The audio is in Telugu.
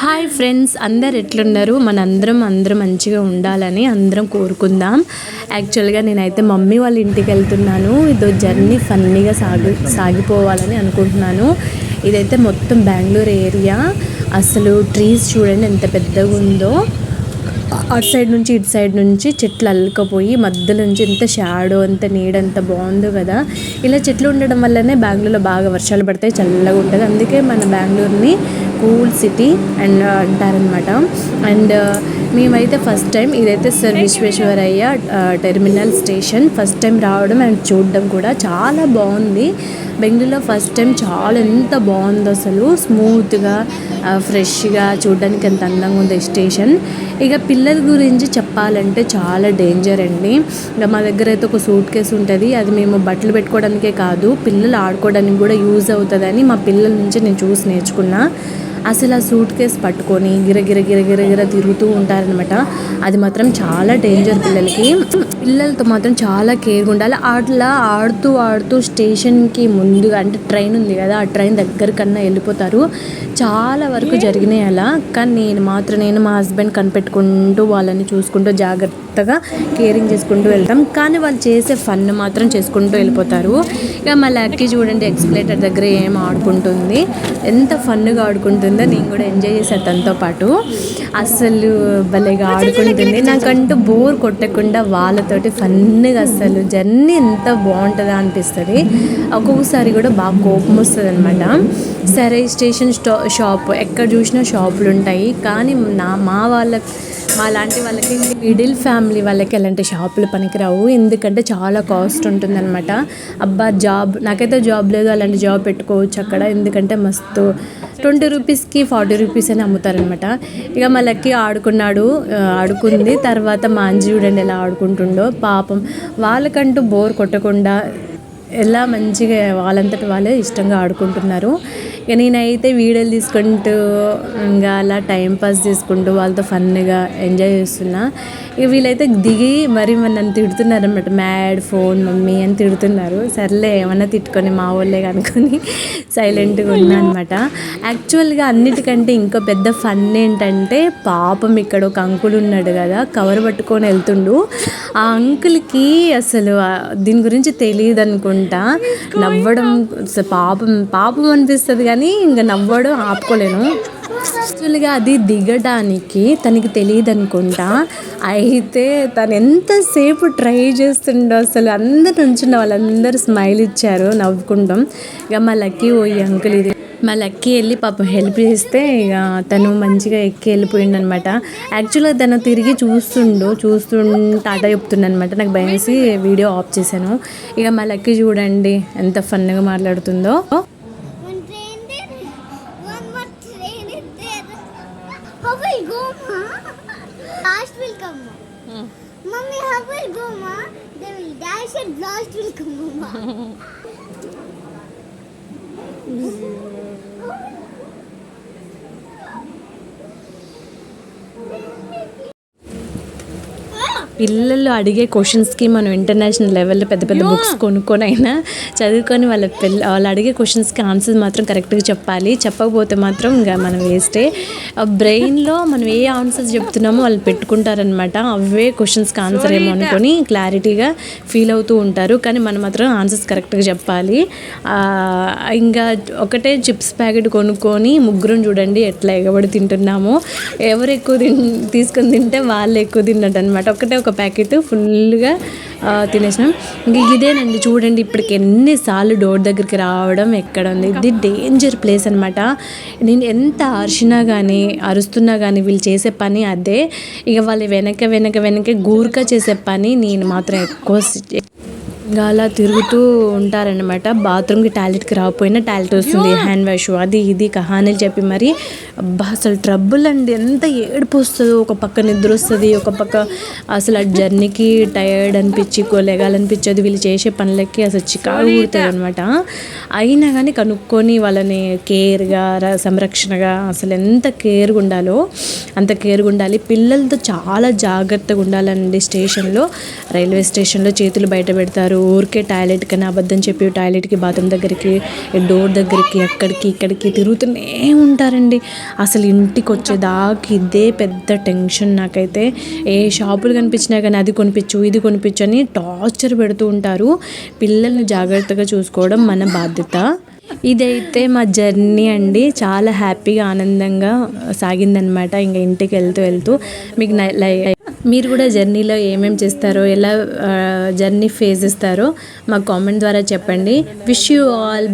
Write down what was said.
హాయ్ ఫ్రెండ్స్, అందరు ఎట్లున్నారు? అందరం మంచిగా ఉండాలని అందరం కోరుకుందాం. యాక్చువల్గా నేనైతే మమ్మీ వాళ్ళ ఇంటికి వెళ్తున్నాను. ఇదో జర్నీ ఫన్నీగా సాగిపోవాలని అనుకుంటున్నాను. ఇదైతే మొత్తం బెంగళూరు ఏరియా. అసలు ట్రీస్ చూడండి ఎంత పెద్దగా ఉందో. అటు సైడ్ నుంచి ఇటు సైడ్ నుంచి చెట్లు అల్లుకపోయి మధ్యలో నుంచి ఎంత షాడో అంత నీడ అంత బాగుందో కదా. ఇలా చెట్లు ఉండడం వల్లనే బెంగళూరులో బాగా వర్షాలు పడతాయి, చల్లగా ఉంటుంది. అందుకే మన బెంగళూరుని కూల్ సిటీ అండ్ అంటారనమాట. అండ్ మేమైతే ఫస్ట్ టైం ఇదైతే sir Visvesvaraya terminal station first time రావడం అండ్ చూడడం కూడా చాలా బాగుంది. బెంగళూరులో ఫస్ట్ టైం చాలా ఎంత బాగుందో అసలు, స్మూత్గా ఫ్రెష్గా చూడడానికి ఎంత అందంగా ఉంది స్టేషన్. ఇక పిల్లల గురించి చెప్పాలంటే చాలా డేంజర్ అండి. ఇక మా దగ్గర అయితే ఒక సూట్ కేసు ఉంటుంది. అది మేము బట్టలు పెట్టుకోవడానికే కాదు, పిల్లలు ఆడుకోవడానికి కూడా యూజ్ అవుతుందని మా పిల్లల నుంచి నేను చూసి నేర్చుకున్నా. అసలు ఆ సూట్ కేసు పట్టుకొని గిర తిరుగుతూ ఉంటారనమాట. అది మాత్రం చాలా డేంజర్ పిల్లలతో మాత్రం చాలా కేర్గా ఉండాలి. అట్లా ఆడుతూ స్టేషన్కి ముందుగా అంటే ట్రైన్ ఉంది కదా, ఆ ట్రైన్ దగ్గర కన్నా వెళ్ళిపోతారు. చాలా వరకు జరిగినాయి అలా. కానీ నేను మా హస్బెండ్ కనిపెట్టుకుంటూ వాళ్ళని చూసుకుంటూ జాగ్రత్తగా కేరింగ్ చేసుకుంటూ వెళ్తాం. కానీ వాళ్ళు చేసే ఫన్ మాత్రం చేసుకుంటూ వెళ్ళిపోతారు. ఇక మా లక్కీ చూడండి ఎక్స్ప్లేటర్ దగ్గర ఏం ఆడుకుంటుంది, ఎంత ఫన్గా ఆడుకుంటుందో. నేను కూడా ఎంజాయ్ చేశాను తనతో పాటు. అసలు భలేగా ఆడుకుంటుంది. నాకంటూ బోర్ కొట్టకుండా వాళ్ళతోటి ఫన్గా అసలు జర్నీ ఎంత బాగుంటుందా అనిపిస్తుంది. ఒక్కొక్కసారి కూడా బాగా కోపం వస్తుంది అనమాట. సరే స్టేషన్ షాప్ ఎక్కడ చూసినా షాపులు ఉంటాయి. కానీ మా లాంటి వాళ్ళకి, మిడిల్ ఫ్యామిలీ వాళ్ళకి ఎలాంటి షాపులు పనికిరావు. ఎందుకంటే చాలా కాస్ట్ ఉంటుంది అనమాట. నాకైతే జాబ్ లేదు, అలాంటి జాబ్ పెట్టుకోవచ్చు అక్కడ. ఎందుకంటే మస్తు 20 రూపీస్కి 40 రూపీస్ అని అమ్ముతారనమాట. ఇక మా లక్కీ ఆడుకుంది. తర్వాత మా అంజి చూడండి ఎలా ఆడుకుంటుండో. పాపం వాళ్ళకంటూ బోర్ కొట్టకుండా ఎలా మంచిగా వాళ్ళంతటి వాళ్ళే ఇష్టంగా ఆడుకుంటున్నారు. ఇక నేనైతే వీడియోలు తీసుకుంటూ ఇంకా అలా టైంపాస్ చేసుకుంటూ వాళ్ళతో ఫన్గా ఎంజాయ్ చేస్తున్నా. ఇక వీళ్ళైతే దిగి మరి నన్ను తిడుతున్నారు అనమాట. మ్యాడ్ ఫోన్ మమ్మీ అని తిడుతున్నారు. సర్లే ఏమన్నా తిట్టుకొని మా వాళ్ళే కనుకొని సైలెంట్గా ఉన్నా అనమాట. యాక్చువల్గా అన్నిటికంటే ఇంకో పెద్ద ఫన్ ఏంటంటే, పాపం ఇక్కడ ఒక అంకుల్ ఉన్నాడు కదా, కవర్ పట్టుకొని వెళ్తుండు. ఆ అంకుల్కి అసలు దీని గురించి తెలియదు అనుకుంటా. నవ్వడం పాపం అనిపిస్తుంది, కానీ ఇంకా నవ్వడం ఆపుకోలేను. యాక్చువల్గా అది దిగడానికి తనకి తెలియదు అనుకుంటా. అయితే తను ఎంతసేపు ట్రై చేస్తుండో అసలు. అందరు నుంచున్న వాళ్ళందరూ స్మైల్ ఇచ్చారు నవ్వుకుంటాం. ఇక మా లక్కీ అంకుల్ ఇది మా లక్కీ వెళ్ళి పాపం హెల్ప్ చేస్తే ఇక తను మంచిగా ఎక్కి వెళ్ళిపోయిండు అనమాట. యాక్చువల్గా తను తిరిగి చూస్తుంటే ఆట చెప్తుండ అనమాట. నాకు భయమేసి వీడియో ఆఫ్ చేశాను. ఇక మా లక్కీ చూడండి ఎంత ఫన్గా మాట్లాడుతుందో. పిల్లలు అడిగే క్వశ్చన్స్కి మనం ఇంటర్నేషనల్ లెవెల్లో పెద్ద పెద్ద బుక్స్ కొనుక్కొని అయినా చదువుకొని వాళ్ళు అడిగే క్వశ్చన్స్కి ఆన్సర్స్ మాత్రం కరెక్ట్గా చెప్పాలి. చెప్పకపోతే మాత్రం ఇంకా మనం వేస్టే. బ్రెయిన్లో మనం ఏ ఆన్సర్స్ చెప్తున్నామో వాళ్ళు పెట్టుకుంటారనమాట. అవే క్వశ్చన్స్కి ఆన్సర్ ఏమో అనుకొని క్లారిటీగా ఫీల్ అవుతూ ఉంటారు. కానీ మనం మాత్రం ఆన్సర్స్ కరెక్ట్గా చెప్పాలి. ఇంకా ఒకటే చిప్స్ ప్యాకెట్ కొనుక్కొని ముగ్గురం చూడండి ఎట్లా ఎగబడి తింటున్నామో. ఎవరు ఎక్కువ తీసుకొని తింటే వాళ్ళు ఎక్కువ తిన్నట్టు అనమాట. ఒక ప్యాకెట్ ఫుల్గా తినేసినాం. ఇంక ఇదేనండి చూడండి, ఇప్పటికి ఎన్నిసార్లు డోర్ దగ్గరికి రావడం ఎక్కడ ఉంది. ఇది డేంజర్ ప్లేస్ అనమాట. నేను ఎంత అరుస్తున్నా కానీ వీళ్ళు చేసే పని అదే. ఇక వాళ్ళు వెనక గూర్కా చేసే పని నేను మాత్రం ఎక్కువ ఇంకా అలా తిరుగుతూ ఉంటారనమాట. బాత్రూమ్కి టాయిలెట్కి రాకపోయినా టాయిలెట్ వస్తుంది, హ్యాండ్ వాష్ అది ఇది కహానీలు చెప్పి మరి అసలు ట్రబుల్ అండి. ఎంత ఏడుపు వస్తుందో. ఒక పక్క నిద్ర వస్తుంది, ఒక పక్క అసలు ఆ జర్నీకి టైర్డ్ అనిపించి లెగాలనిపించదు. వీళ్ళు చేసే పనులకి అసలు చికాకు కుడుతుంది అనమాట. అయినా కానీ కనుక్కొని వాళ్ళని కేర్గా సంరక్షణగా అసలు ఎంత కేర్గా ఉండాలో అంత కేర్గా ఉండాలి. పిల్లలతో చాలా జాగ్రత్తగా ఉండాలండి. రైల్వే స్టేషన్లో చేతులు బయట పెడతారు, ఉంటారు. ఊరికే టాయిలెట్ కన్నా అబద్ధం చెప్పి టాయిలెట్కి బాత్రూమ్ దగ్గరికి డోర్ దగ్గరికి అక్కడికి ఇక్కడికి తిరుగుతూనే ఉంటారండి. అసలు ఇంటికి వచ్చేదాకా ఇదే పెద్ద టెన్షన్ నాకైతే. ఏ షాపులు కనిపించినా కానీ అది కొనిపించు ఇది కొనిపించు అని టార్చర్ పెడుతూ ఉంటారు. పిల్లల్ని జాగ్రత్తగా చూసుకోవడం మన బాధ్యత. ఇదైతే మా జర్నీ అండి. చాలా హ్యాపీగా ఆనందంగా సాగిందనమాట. ఇంకా ఇంటికి వెళ్తూ మీకు మీరు కూడా జర్నీలో ఏమేమి చేస్తారో, ఎలా జర్నీ ఫేస్ చేస్తారో మాకు కామెంట్ ద్వారా చెప్పండి. Wish you all.